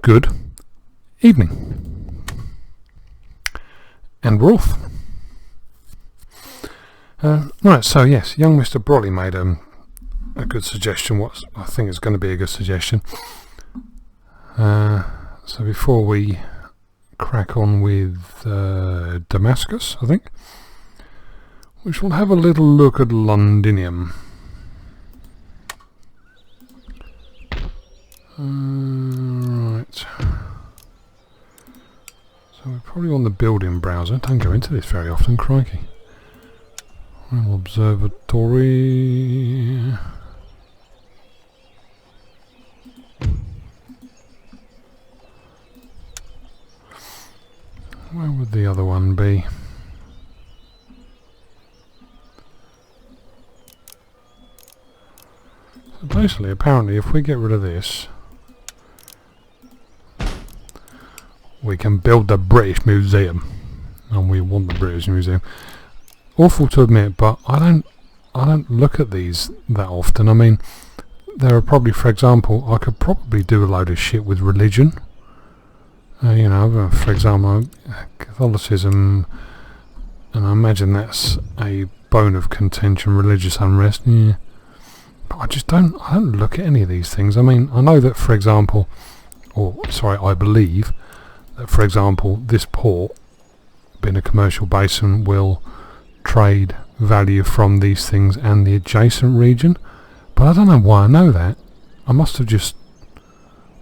good evening. And we're off. Right, so yes, young Mr. Brolly made a good suggestion, what I think is going to be a good suggestion. So before we crack on with Damascus, I think, we shall have a little look at Londinium. Right. So we're probably on the building browser. Don't go into this very often, crikey. Royal Observatory. Where would the other one be? So basically, apparently, if we get rid of this, we can build the British Museum, and we want the British Museum. Awful to admit, but I don't look at these that often. I mean, there are probably, for example, I could probably do a load of shit with religion. You know, for example, Catholicism, and I imagine that's a bone of contention, religious unrest. Yeah. But I don't look at any of these things. I mean, I know that, for example, I believe that, for example, this port, being a commercial basin, will trade value from these things and the adjacent region. But I don't know why I know that. I must have just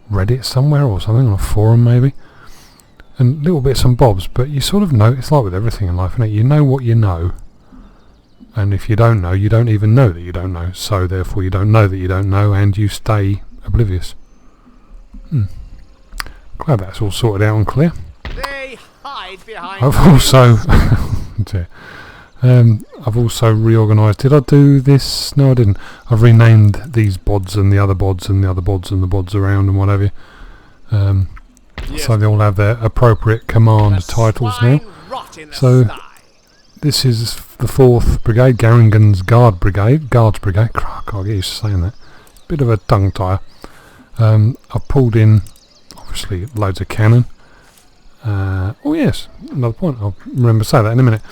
read it somewhere or something, on a forum maybe. And little bits and bobs, but you sort of know, it's like with everything in life, isn't it? You know what you know. And if you don't know, you don't even know that you don't know. So therefore you don't know that you don't know, and you stay oblivious. Glad that's all sorted out and clear. They hide behind I've also reorganised. Did I do this? No, I didn't. I've renamed these bods and the other bods and the other bods and the bods around and whatever. Yes. So they all have their appropriate command titles now. So this is the 4th Brigade, Garingan's Guards Brigade. Can't get used to saying that. Bit of a tongue tire. I've pulled in, obviously, loads of cannon. Oh yes, another point. I'll remember to say that in a minute.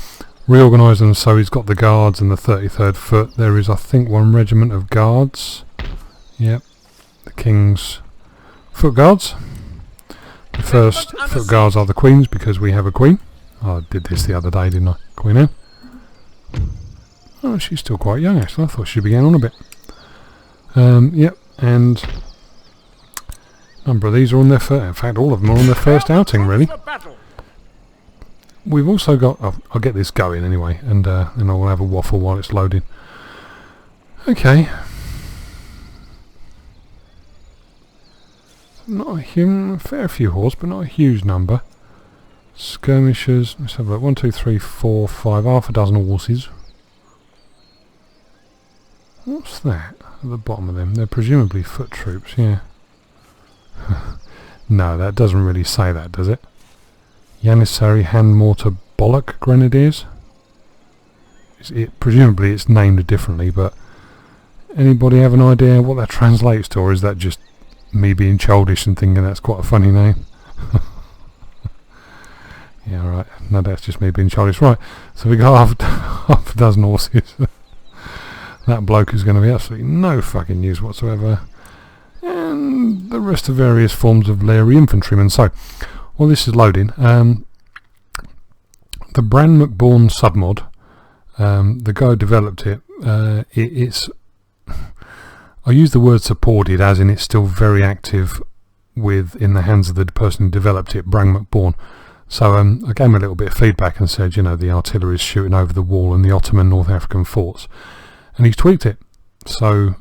Reorganised them so he's got the guards and the 33rd Foot. There is, I think, 1 regiment of guards. Yep, the King's Foot Guards. The 1st Foot Guards are the Queen's because we have a Queen. I did this the other day, didn't I? Queen Anne. Oh, she's still quite young actually. I thought she'd be getting on a bit. Yep, and a number of these are on their first. In fact, all of them are on their first outing, really. We've also got. I'll get this going anyway, and then I'll have a waffle while it's loading. Okay. Not a fair few horse, but not a huge number. Skirmishers. Let's have a look. 1, 2, 3, 4, 5. Half a dozen horses. What's that at the bottom of them? They're presumably foot troops. Yeah. No, that doesn't really say that, does it? Janissary Hand Mortar Bollock Grenadiers. Presumably it's named differently, but anybody have an idea what that translates to, or is that just me being childish and thinking that's quite a funny name? Yeah, right. No, that's just me being childish. Right, so we got half a dozen horses. That bloke is going to be absolutely no fucking use whatsoever. And the rest of various forms of Leary infantrymen. So, while this is loading, the Bran McBourne submod, the guy who developed it, it's... I use the word supported as in it's still very active in the hands of the person who developed it, Bran McBourne. So I gave him a little bit of feedback and said, you know, the artillery is shooting over the wall and the Ottoman North African forts. And he's tweaked it. So,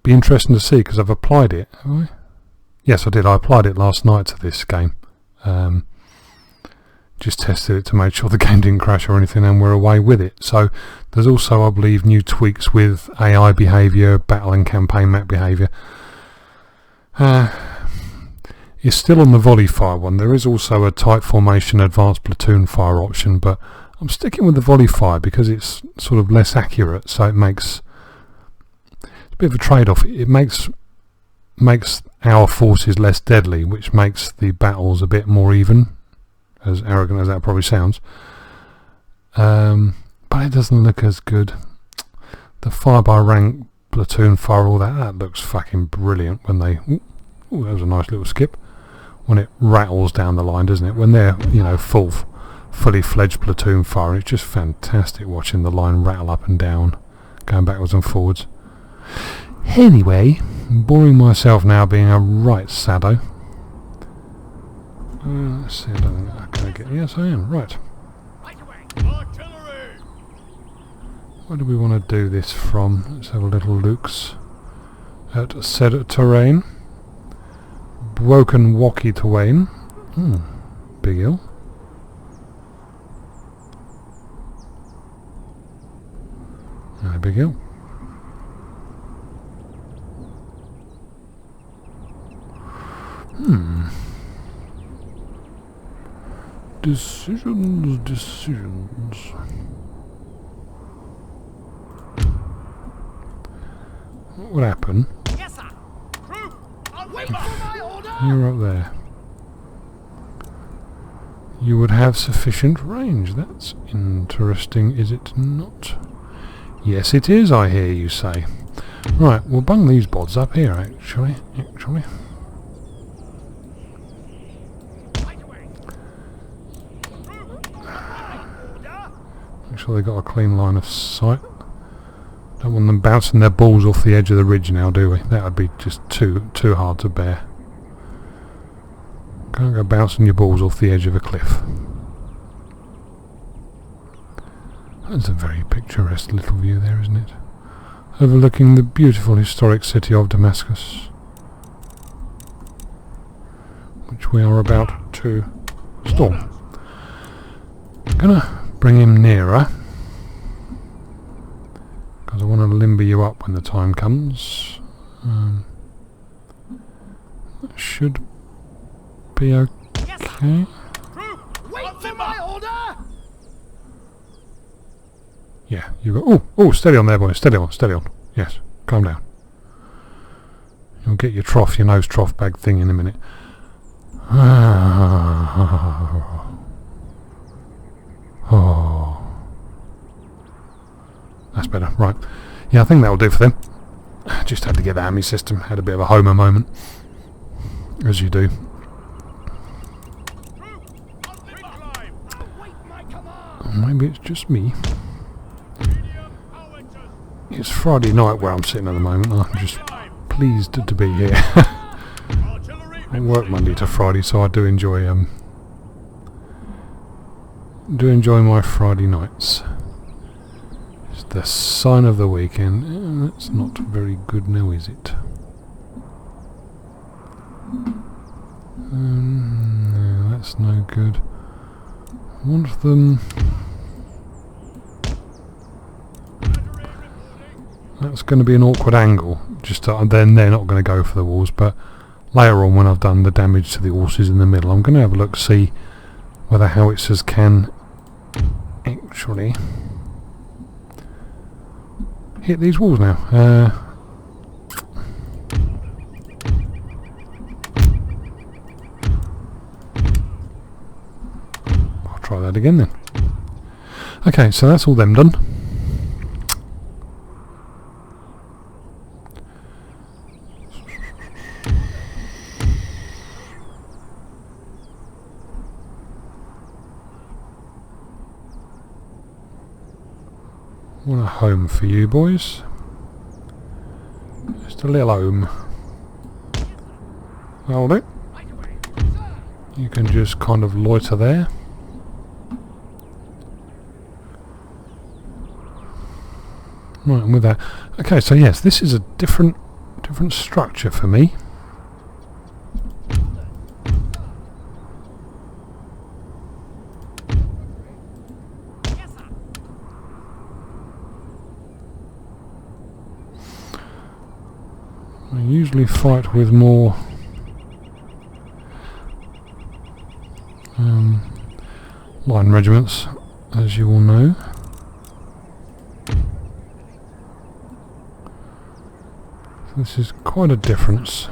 be interesting to see, because I've applied it. Have I? Yes, I did. I applied it last night to this game. Just tested it to make sure the game didn't crash or anything, and we're away with it. So there's also, I believe, new tweaks with AI behaviour, battle and campaign map behaviour. It's still on the volley fire one. There is also a tight formation advanced platoon fire option, but I'm sticking with the volley fire because it's sort of less accurate, so it's a bit of a trade-off. It makes makes our forces less deadly, which makes the battles a bit more even, as arrogant as that probably sounds. But it doesn't look as good. The fire by rank, platoon fire, all that looks fucking brilliant when they... Ooh, that was a nice little skip. When it rattles down the line, doesn't it? When they're, you know, fully fledged platoon fire, it's just fantastic watching the line rattle up and down, going backwards and forwards. Anyway, boring myself now being a right sado. Let's see, I don't think I can get... Yes, I am, right. Where do we want to do this from? Let's have a little looks at said terrain. Broken Walkie to Wayne. Big hill. No big hill. Decisions. What would happen? Yes, sir. Crew, I'll wait for my order. You're up there. You would have sufficient range. That's interesting, is it not? Yes, it is, I hear you say. Right, we'll bung these bods up here, actually. Make sure they've got a clean line of sight. Don't want them bouncing their balls off the edge of the ridge now, do we? That would be just too hard to bear. Can't go bouncing your balls off the edge of a cliff. That's a very picturesque little view there, isn't it? Overlooking the beautiful historic city of Damascus, which we are about to storm. I'm gonna bring him nearer, because I want to limber you up when the time comes. That should be okay. Wait for my order. Yeah, you go. Oh, steady on there, boy. Steady on. Yes, calm down. You'll get your nose trough bag thing in a minute. Oh, that's better. Right. Yeah, I think that'll do for them. Just had to get the AMI system. Had a bit of a Homer moment, as you do. Maybe it's just me. It's Friday night where I'm sitting at the moment. I'm just pleased to be here. I work Monday to Friday, so I do enjoy my Friday nights. It's the sign of the weekend. That's not very good now, is it? No, that's no good. I want them... That's going to be an awkward angle. Then they're not going to go for the walls, but later on when I've done the damage to the horses in the middle, I'm going to have a look, see whether howitzers can actually hit these walls now. I'll try that again then. Okay, so that's all them done. Want a home for you boys. Just a little home. That'll do. You can just kind of loiter there. Right, and with that... Okay, so yes, this is a different structure for me. I usually fight with more line regiments, as you all know. So this is quite a difference.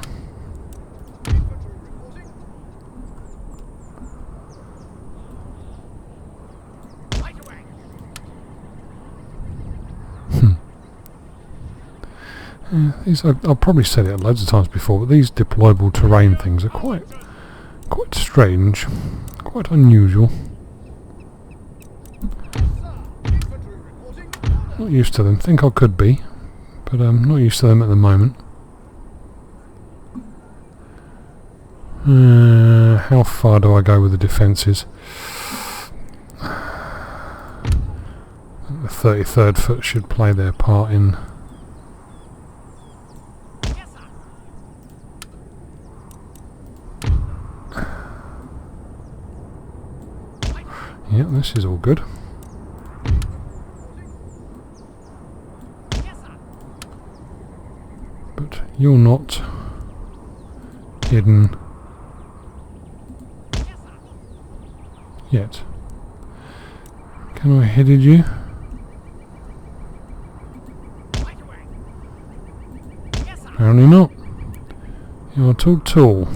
These I've probably said it loads of times before, but these deployable terrain things are quite strange, quite unusual. Not used to them. Think I could be, but I'm not used to them at the moment. How far do I go with the defences? The 33rd foot should play their part in. Yeah, this is all good. But you're not hidden yet. Can I hit you? Apparently not. You're too tall.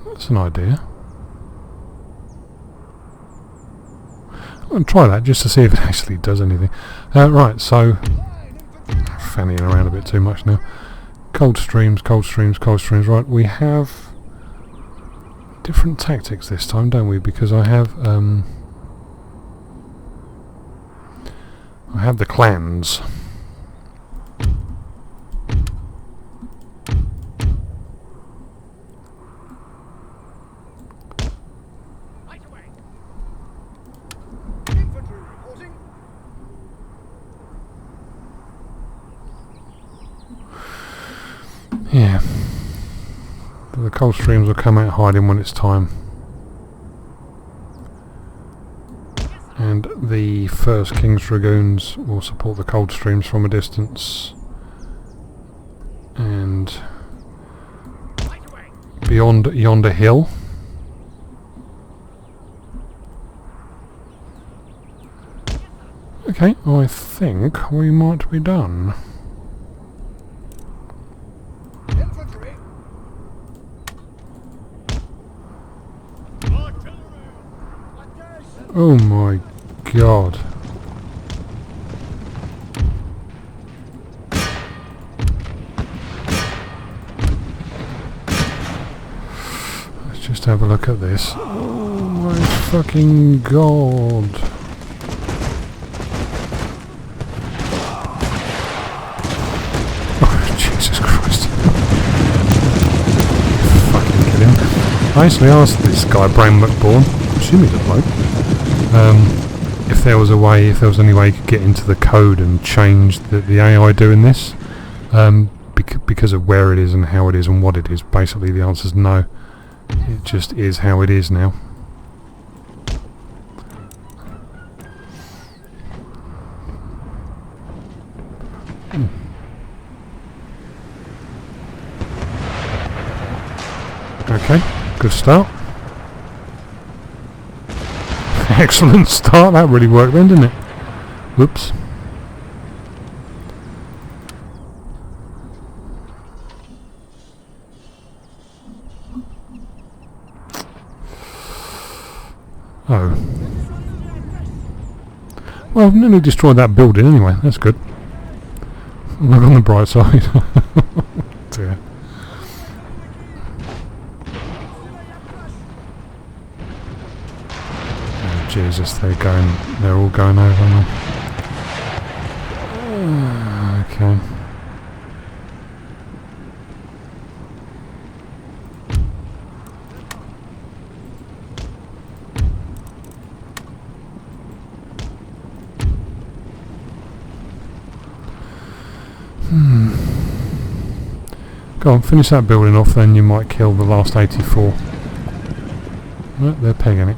That's an idea. I'm going to try that just to see if it actually does anything. Right, so fannying around a bit too much now. Cold streams, cold streams, cold streams. Right, we have different tactics this time, don't we? Because I have the clans. Yeah. The cold streams will come out hiding when it's time. And the first King's Dragoons will support the cold streams from a distance. And beyond yonder hill. Okay, I think we might be done. Oh my god. Let's just have a look at this. Oh my fucking god. Oh Jesus Christ. Fucking kidding. I actually asked this guy, Brain McBourne, I assume he's a bloke, if there was any way he could get into the code and change the AI doing this, because of where it is and how it is and what it is. Basically the answer is no. It just is how it is now. Okay, good start. Excellent start, that really worked then, didn't it? Whoops. Oh. Well, I've nearly destroyed that building anyway, that's good. Look on the bright side. Dear. Jesus, they're all going over now. Okay. Go on, finish that building off, then you might kill the last 84. Right, they're pegging it.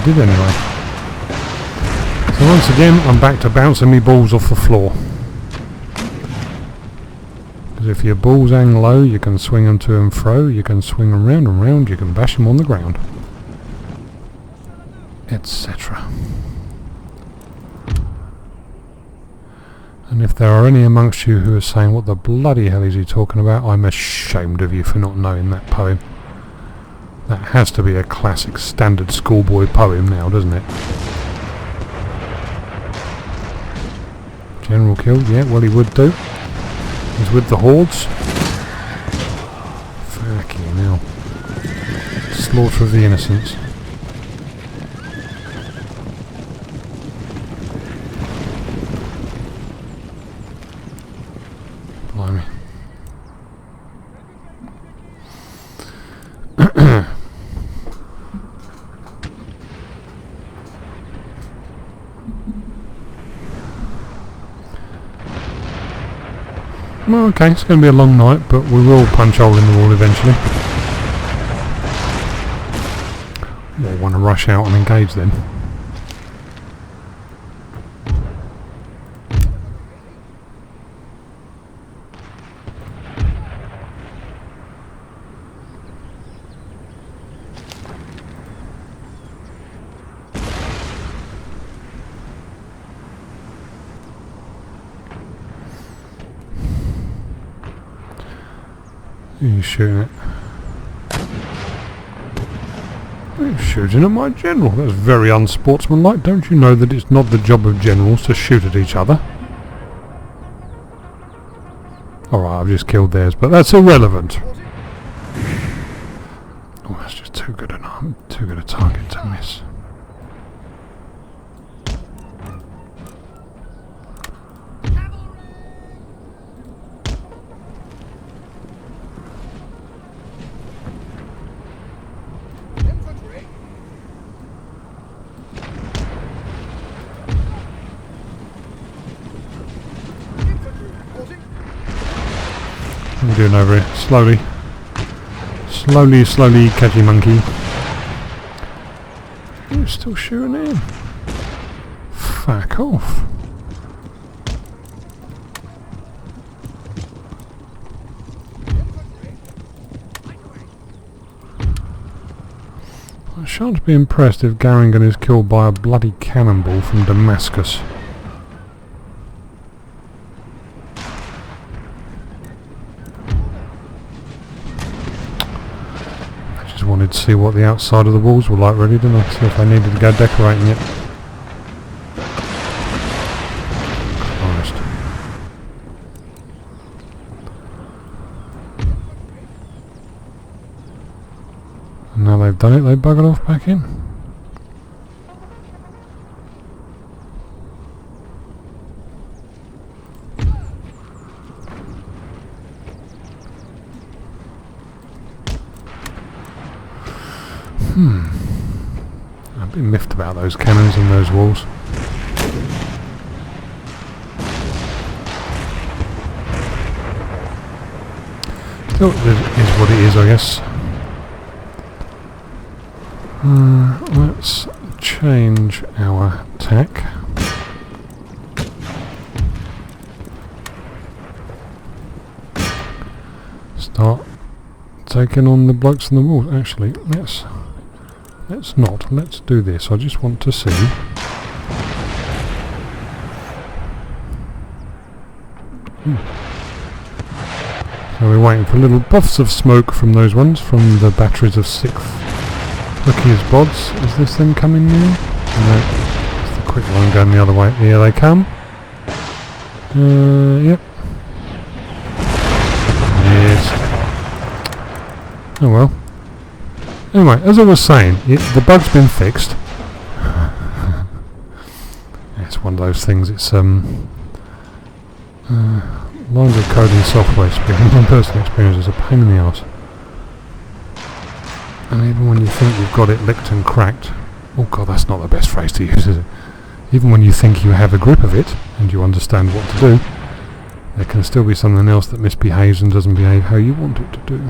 Did anyway. So once again I'm back to bouncing me balls off the floor. if your balls hang low, you can swing them to and fro, you can swing them round and round, you can bash them on the ground, etc. And if there are any amongst you who are saying, what the bloody hell is he talking about, I'm ashamed of you for not knowing that poem. That has to be a classic standard schoolboy poem now, doesn't it? General killed, yeah, well he would do. He's with the hordes. Fucking hell. Slaughter of the innocents. Blimey. Well, okay, it's going to be a long night, but we will punch a hole in the wall eventually. We'll want to rush out and engage then. Who are you shooting at? You're shooting at my general. That's very unsportsmanlike. Don't you know that it's not the job of generals to shoot at each other? Alright, I've just killed theirs, but that's irrelevant. Oh, that's just too good a target to miss. What are we doing over here? Slowly. Slowly, catchy monkey. You're still shooting in. Fuck off. I shan't be impressed if Garingan is killed by a bloody cannonball from Damascus. Wanted to see what the outside of the walls were like, really, didn't I? See if I needed to go decorating it. Christ. And now they've done it, they buggered off back in. I've been miffed about those cannons and those walls. So it is what it is, I guess. Let's change our tack. Start taking on the blokes in the walls. Actually, let's not. Let's do this. I just want to see. So we're waiting for little puffs of smoke from those ones, from the batteries of 6th. Look, here's bods. Is this them coming now? No. It's the quick one going the other way. Here they come. Yep. Yes. Oh well. Anyway, as I was saying, the bug's been fixed. It's one of those things, it's lines of coding software, speaking from personal experience, is a pain in the arse. And even when you think you've got it licked and cracked, oh god, that's not the best phrase to use, is it? Even when you think you have a grip of it, and you understand what to do, there can still be something else that misbehaves and doesn't behave how you want it to do.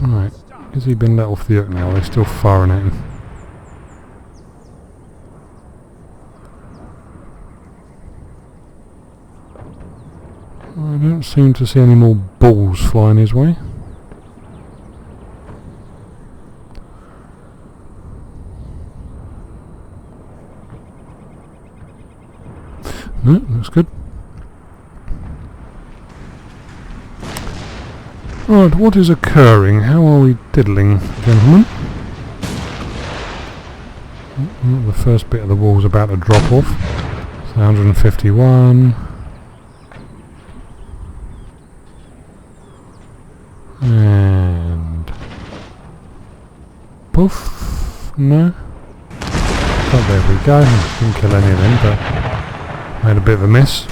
Right, has he been let off the hook now? They're still firing at him. I don't seem to see any more balls flying his way. No, that's good. Right, what is occurring? How are we diddling, gentlemen? The first bit of the wall is about to drop off. So 151. And... poof. No. Oh, there we go. Didn't kill any of them, but made a bit of a mess.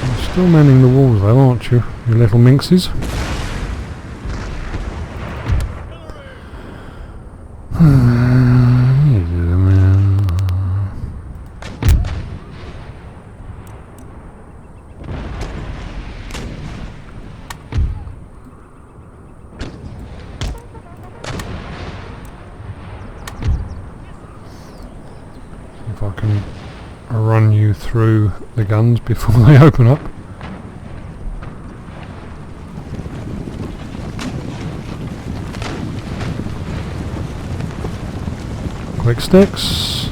You're still manning the walls though, aren't you, you little minxes? If I can run you through the guns before they open up. Quick sticks.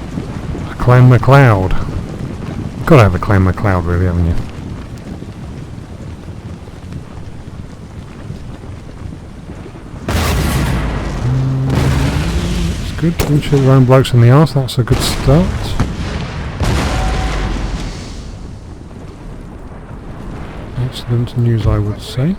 Claim Macleod. Gotta have a claim Macleod really, haven't you? That's good. Don't shoot your own blokes in the arse, that's a good start. Excellent news, I would say.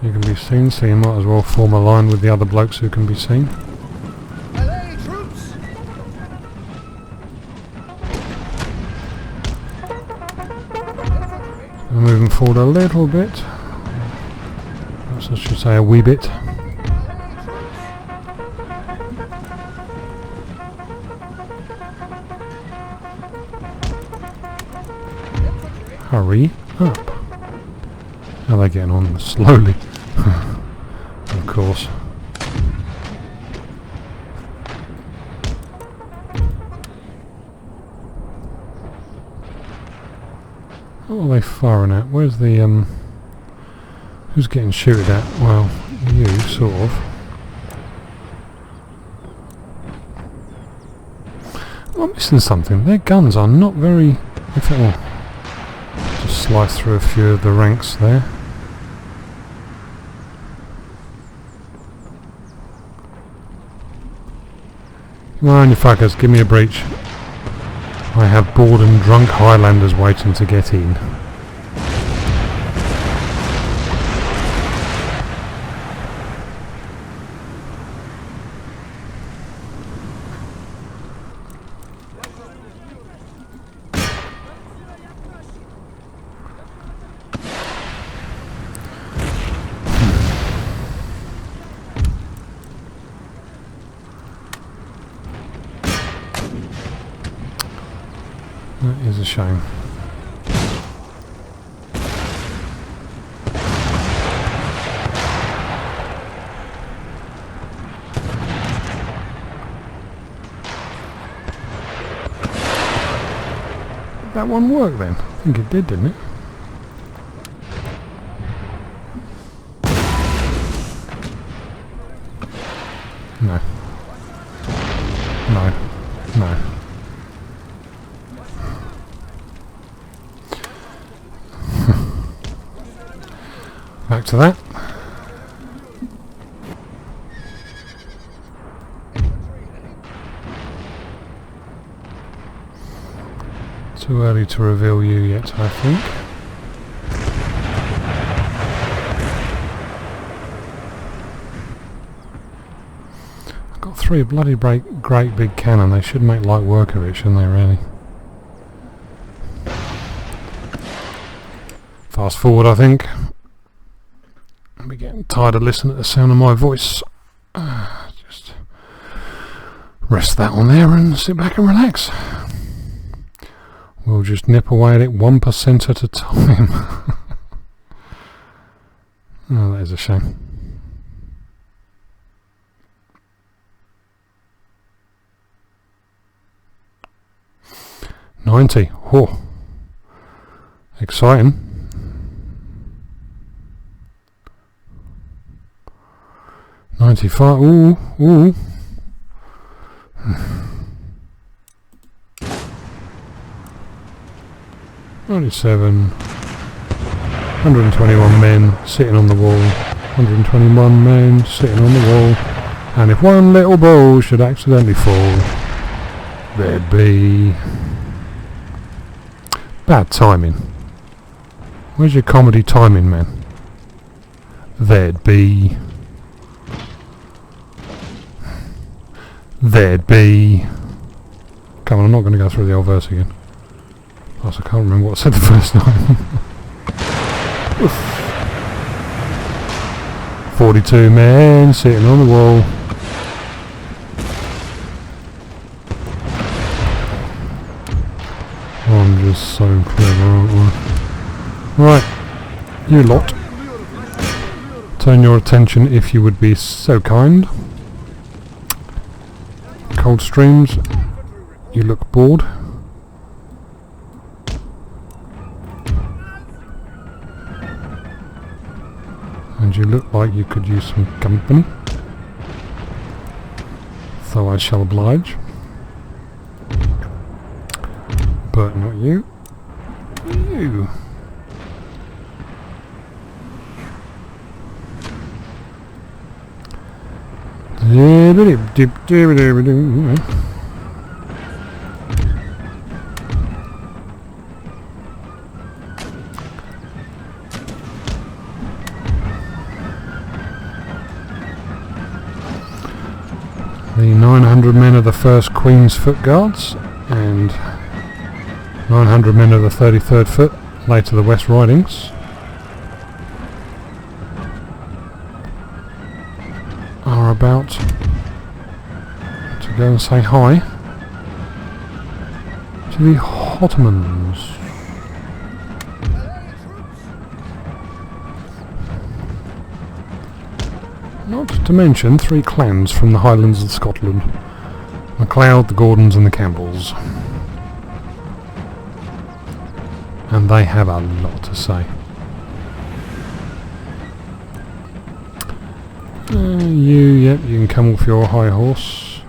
You can be seen, so you might as well form a line with the other blokes who can be seen. Allez, troops! We're moving forward a little bit. Perhaps I should say a wee bit. Hurry up. How are they getting on? Slowly. Of course. What are they firing at? Where's the who's getting shooted at? Well, you sort of. I'm missing something. Their guns are not very. If it will just slice through a few of the ranks there. Come on, you fuckers, give me a breach. I have bored and drunk Highlanders waiting to get in. That is a shame. That one worked then? I think it did, didn't it? No. No. No. Back to that. Too early to reveal you yet, I think. I've got three bloody great big cannon. They should make light work of it, shouldn't they, really? Fast forward, I think. I'll be getting tired of listening to the sound of my voice. Just rest that on there and sit back and relax. We'll just nip away at it 1% at a time. Oh, that is a shame. $90. Oh, exciting. $95. Ooh. $97. 121 men sitting on the wall. 121 men sitting on the wall. And if one little ball should accidentally fall, there'd be... bad timing. Where's your comedy timing, man? There'd be... Come on, I'm not going to go through the old verse again. Plus I can't remember what I said the first time. 42 men sitting on the wall. I'm just so clever, aren't I? Right, you lot. Turn your attention, if you would be so kind. Coldstreams, you look bored. And you look like you could use some company. So I shall oblige. But not you. You. The 900 men of the 1st Queen's Foot Guards and 900 men of the 33rd Foot, later the West Ridings, are about to go and say hi to the Ottomans. Not to mention 3 clans from the Highlands of Scotland: Macleod, the Gordons and the Campbells. And they have a lot to say. Yep, you can come off your high horse.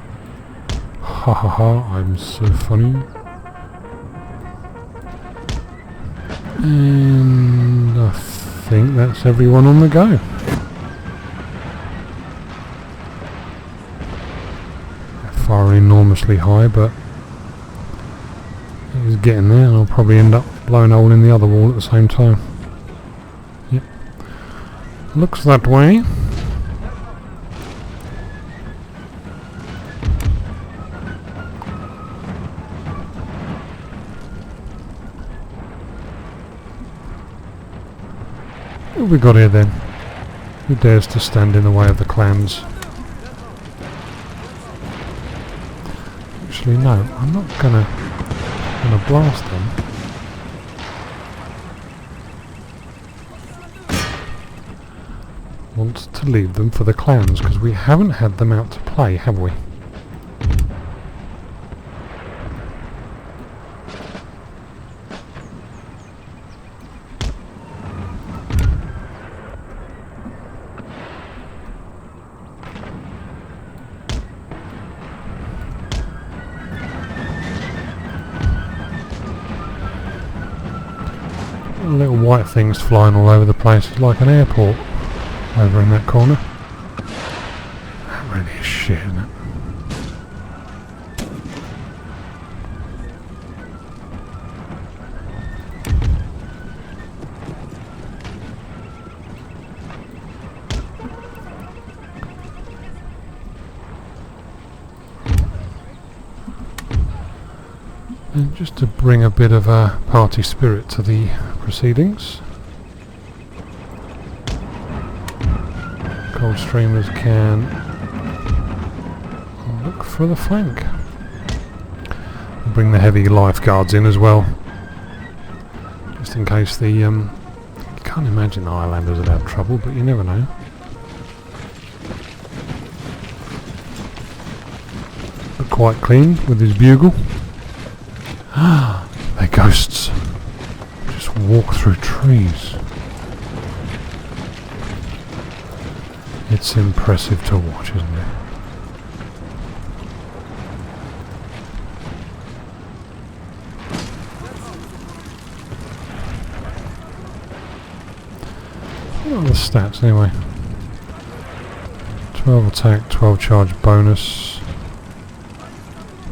Ha ha ha, I'm so funny. And I think that's everyone on the go. Firing enormously high, but it's getting there, and I'll probably end up blowing a hole in the other wall at the same time. Yep. Looks that way. What have we got here then? Who dares to stand in the way of the clans? Actually, no, I'm not gonna blast them. Want to leave them for the clans, because we haven't had them out to play, have we? Little white things flying all over the place. It's like an airport over in that corner. That really is shit, isn't it? And just to bring a bit of a party spirit to the proceedings, Coldstreamers can for the flank. We'll bring the heavy lifeguards in as well, just in case the... you can't imagine the Highlanders would have trouble, but you never know. But quite clean with his bugle. Ah, they're ghosts. Just walk through trees. It's impressive to watch, isn't it? What are the stats anyway? 12 attack, 12 charge bonus,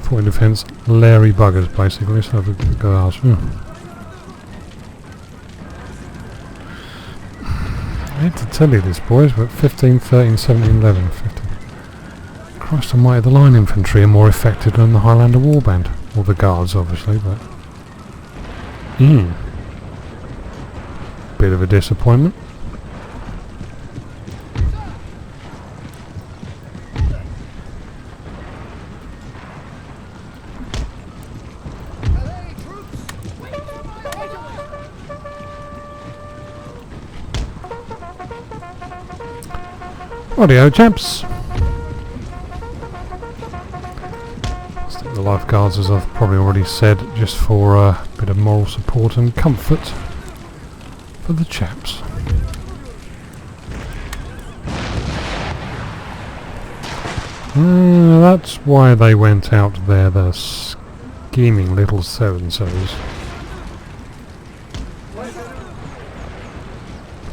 14 defense, Larry buggers basically, so have a go ask. I hate to tell you this, boys, but 15, 13, 17, 11, 15. Christ almighty, the line infantry are more effective than the Highlander warband. Or the guards, obviously, but... bit of a disappointment. Rightio, chaps. Stick the lifeguards, as I've probably already said, just for a bit of moral support and comfort for the chaps. That's why they went out there, the scheming little so-and-sos.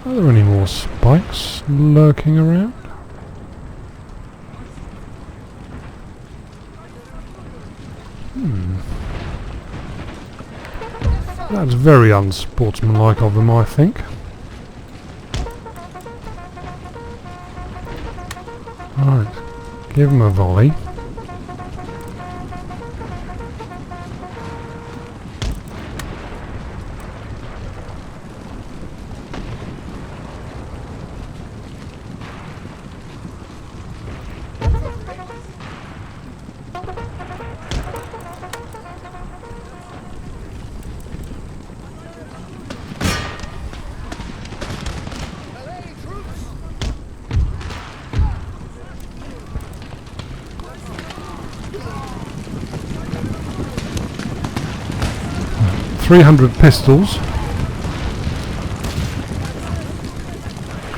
Are there any more spikes lurking around? That's very unsportsmanlike of them, I think. Right, give them a volley. Troops! 300 pistols.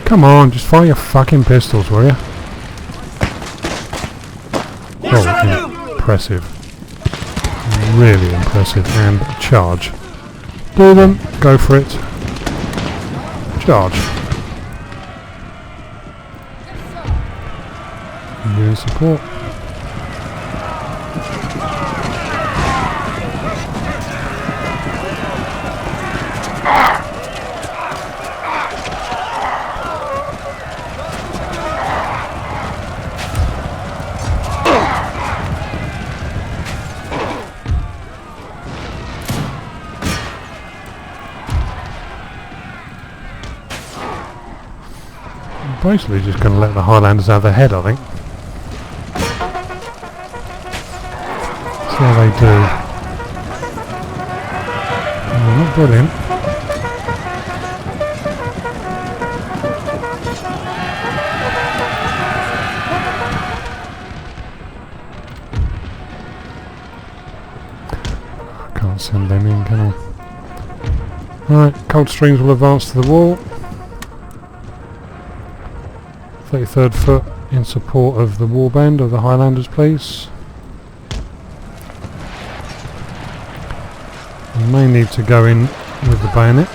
Come on, just fire your fucking pistols, will you? Oh, impressive. Really impressive. And charge. Do them. Go for it. Charge. You in support. Basically just going to let the Highlanders have their head, I think. See how they do. Oh, not brilliant. I can't send them in, can I? Right, Coldstreams will advance to the wall. 33rd Foot in support of the warband of the Highlanders, please. We may need to go in with the bayonet.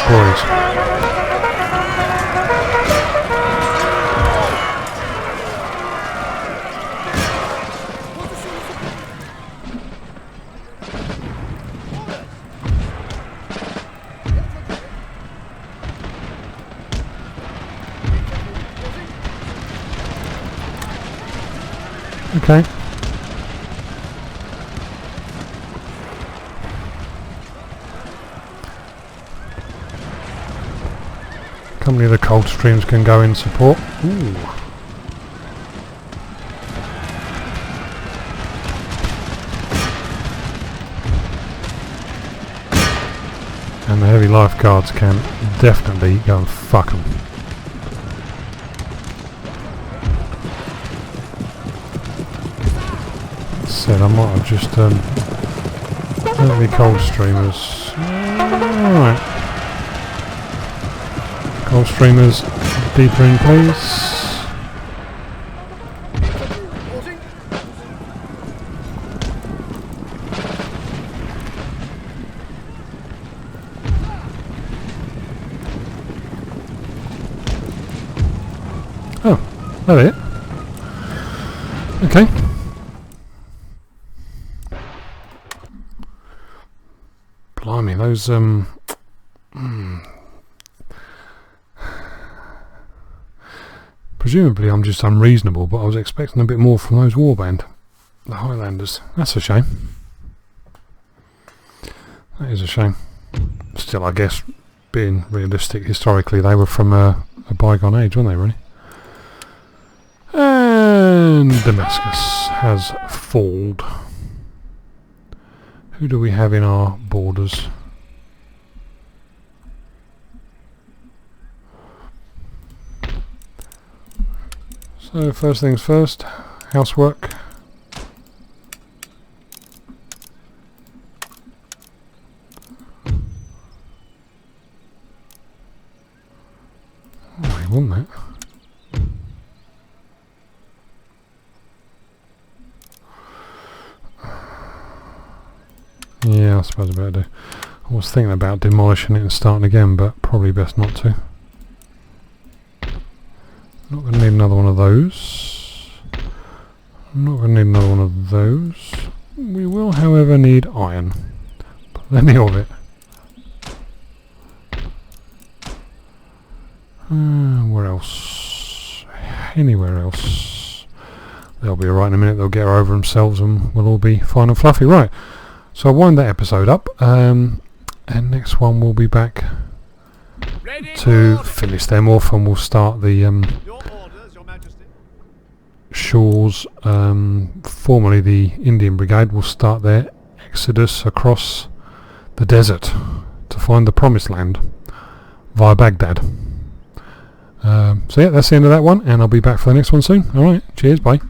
Boys. Okay. Company of the Coldstreams can go in support. Ooh. And the heavy lifeguards can definitely go and fuck them. Said I might have just heavy Coldstreamers. Alright. Coldstreamers deeper in place. Oh, that's it. Okay. Blimey, those presumably I'm just unreasonable, but I was expecting a bit more from those warband, the Highlanders. That's a shame. That is a shame. Still, I guess, being realistic, historically they were from a bygone age, weren't they, really? And Damascus has fallen. Who do we have in our borders? So first things first, housework. Oh, he won that. Yeah, I suppose I better do. I was thinking about demolishing it and starting again, but probably best not to. Not going to need another one of those. I'm not going to need another one of those. We will, however, need iron. Plenty of it. Where else? Anywhere else. They'll be alright in a minute. They'll get her over themselves and we'll all be fine and fluffy. Right. So I'll wind that episode up, and next one we'll be back to finish them off, and we'll start the Shores, formerly the Indian Brigade, will start their exodus across the desert to find the Promised Land via Baghdad. So yeah, that's the end of that one, and I'll be back for the next one soon. Alright, cheers, bye.